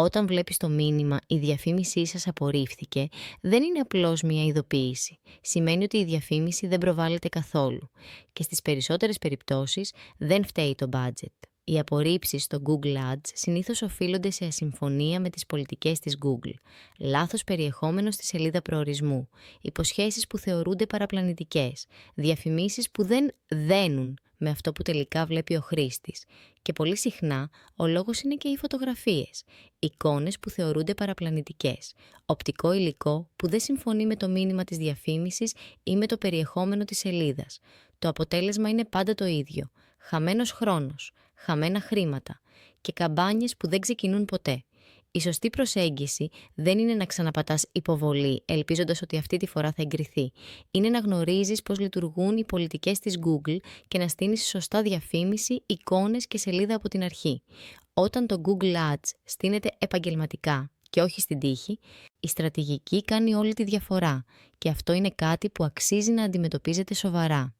Όταν βλέπεις το μήνυμα «Η διαφήμισή σας απορρίφθηκε», δεν είναι απλώς μια ειδοποίηση. Σημαίνει ότι η διαφήμιση δεν προβάλλεται καθόλου. Και στις περισσότερες περιπτώσεις δεν φταίει το budget. Οι απορρίψεις στο Google Ads συνήθως οφείλονται σε ασυμφωνία με τις πολιτικές της Google, λάθος περιεχόμενο στη σελίδα προορισμού, υποσχέσεις που θεωρούνται παραπλανητικές, διαφημίσεις που δεν δένουν με αυτό που τελικά βλέπει ο χρήστης. Και πολύ συχνά ο λόγος είναι και οι φωτογραφίες, εικόνες που θεωρούνται παραπλανητικές, οπτικό υλικό που δεν συμφωνεί με το μήνυμα της διαφήμισης ή με το περιεχόμενο της σελίδας. Το αποτέλεσμα είναι πάντα το ίδιο: χαμένος χρόνος, χαμένα χρήματα και καμπάνιες που δεν ξεκινούν ποτέ. Η σωστή προσέγγιση δεν είναι να ξαναπατάς υποβολή, ελπίζοντας ότι αυτή τη φορά θα εγκριθεί. Είναι να γνωρίζεις πώς λειτουργούν οι πολιτικές της Google και να στείνεις σωστά διαφήμιση, εικόνες και σελίδα από την αρχή. Όταν το Google Ads στείνεται επαγγελματικά και όχι στην τύχη, η στρατηγική κάνει όλη τη διαφορά και αυτό είναι κάτι που αξίζει να αντιμετωπίζετε σοβαρά.